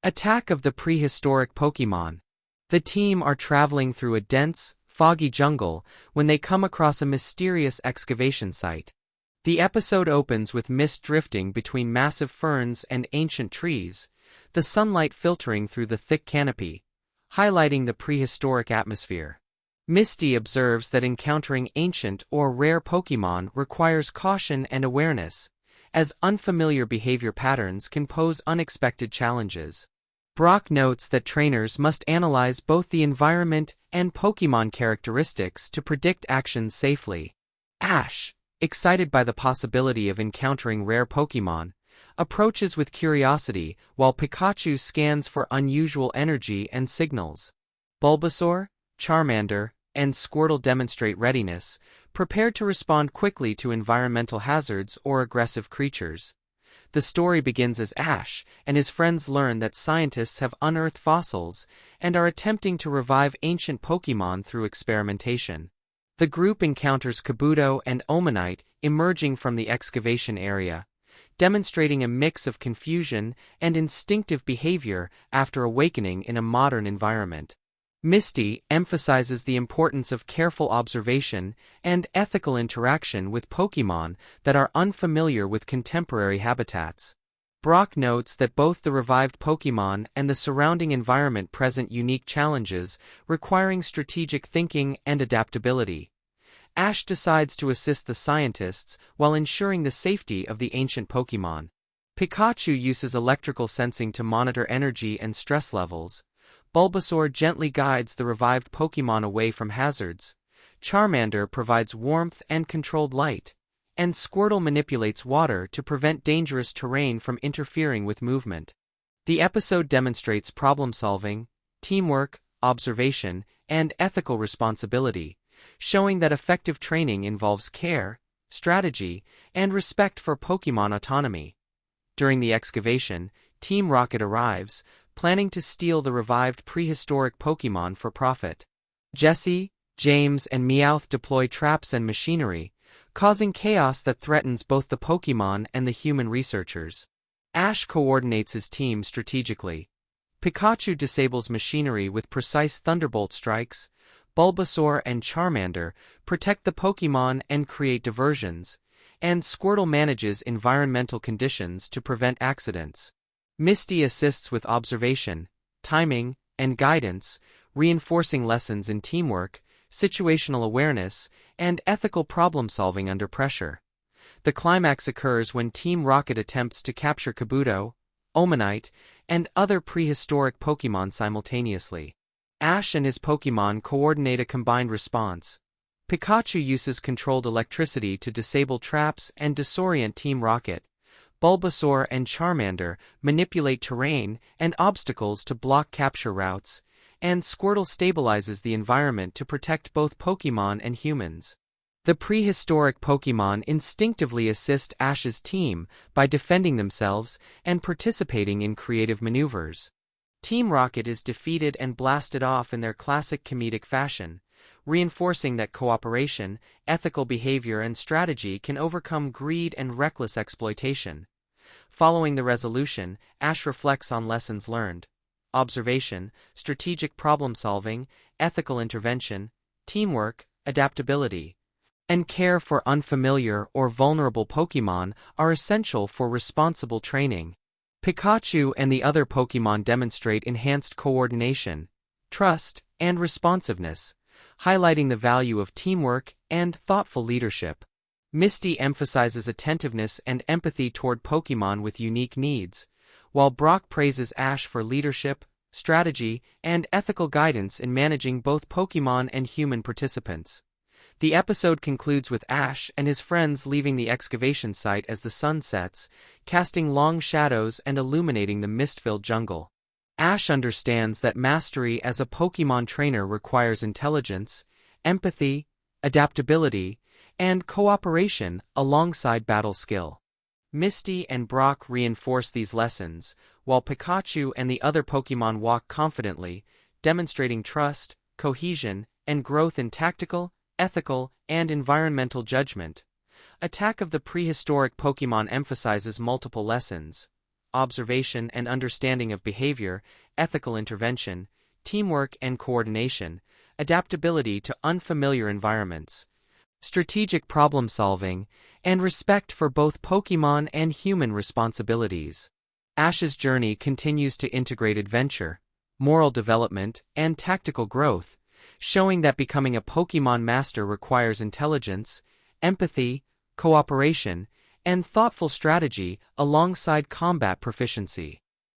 Attack of the prehistoric Pokémon. The team are traveling through a dense, foggy jungle when they come across a mysterious excavation site. The episode opens with mist drifting between massive ferns and ancient trees, the sunlight filtering through the thick canopy, highlighting the prehistoric atmosphere. Misty observes that encountering ancient or rare Pokémon requires caution and awareness, as unfamiliar behavior patterns can pose unexpected challenges. Brock notes that trainers must analyze both the environment and Pokémon characteristics to predict actions safely. Ash, excited by the possibility of encountering rare Pokémon, approaches with curiosity while Pikachu scans for unusual energy and signals. Bulbasaur, Charmander, and Squirtle demonstrate readiness, prepared to respond quickly to environmental hazards or aggressive creatures. The story begins as Ash and his friends learn that scientists have unearthed fossils and are attempting to revive ancient Pokémon through experimentation. The group encounters Kabuto and Omanite emerging from the excavation area, demonstrating a mix of confusion and instinctive behavior after awakening in a modern environment. Misty emphasizes the importance of careful observation and ethical interaction with Pokémon that are unfamiliar with contemporary habitats. Brock notes that both the revived Pokémon and the surrounding environment present unique challenges requiring strategic thinking and adaptability. Ash decides to assist the scientists while ensuring the safety of the ancient Pokémon. Pikachu uses electrical sensing to monitor energy and stress levels. Bulbasaur gently guides the revived Pokémon away from hazards. Charmander provides warmth and controlled light, and Squirtle manipulates water to prevent dangerous terrain from interfering with movement. The episode demonstrates problem-solving, teamwork, observation, and ethical responsibility, showing that effective training involves care, strategy, and respect for Pokémon autonomy. During the excavation, Team Rocket arrives, planning to steal the revived prehistoric Pokémon for profit. Jessie, James, and Meowth deploy traps and machinery, causing chaos that threatens both the Pokémon and the human researchers. Ash coordinates his team strategically. Pikachu disables machinery with precise thunderbolt strikes. Bulbasaur and Charmander protect the Pokémon and create diversions, and Squirtle manages environmental conditions to prevent accidents. Misty assists with observation, timing, and guidance, reinforcing lessons in teamwork, situational awareness, and ethical problem-solving under pressure. The climax occurs when Team Rocket attempts to capture Kabuto, Omanite, and other prehistoric Pokémon simultaneously. Ash and his Pokémon coordinate a combined response. Pikachu uses controlled electricity to disable traps and disorient Team Rocket. Bulbasaur and Charmander manipulate terrain and obstacles to block capture routes, and Squirtle stabilizes the environment to protect both Pokémon and humans. The prehistoric Pokémon instinctively assist Ash's team by defending themselves and participating in creative maneuvers. Team Rocket is defeated and blasted off in their classic comedic fashion, reinforcing that cooperation, ethical behavior, and strategy can overcome greed and reckless exploitation. Following the resolution, Ash reflects on lessons learned: observation, strategic problem-solving, ethical intervention, teamwork, adaptability, and care for unfamiliar or vulnerable Pokémon are essential for responsible training. Pikachu and the other Pokémon demonstrate enhanced coordination, trust, and responsiveness, highlighting the value of teamwork and thoughtful leadership. Misty emphasizes attentiveness and empathy toward Pokémon with unique needs, while Brock praises Ash for leadership, strategy, and ethical guidance in managing both Pokémon and human participants. The episode concludes with Ash and his friends leaving the excavation site as the sun sets, casting long shadows and illuminating the mist-filled jungle. Ash understands that mastery as a Pokémon trainer requires intelligence, empathy, adaptability, and cooperation alongside battle skill. Misty and Brock reinforce these lessons, while Pikachu and the other Pokémon walk confidently, demonstrating trust, cohesion, and growth in tactical, ethical, and environmental judgment. Attack of the Prehistoric Pokémon emphasizes multiple lessons: observation and understanding of behavior, ethical intervention, teamwork and coordination, adaptability to unfamiliar environments, strategic problem-solving, and respect for both Pokémon and human responsibilities. Ash's journey continues to integrate adventure, moral development, and tactical growth, showing that becoming a Pokémon Master requires intelligence, empathy, cooperation, and thoughtful strategy alongside combat proficiency.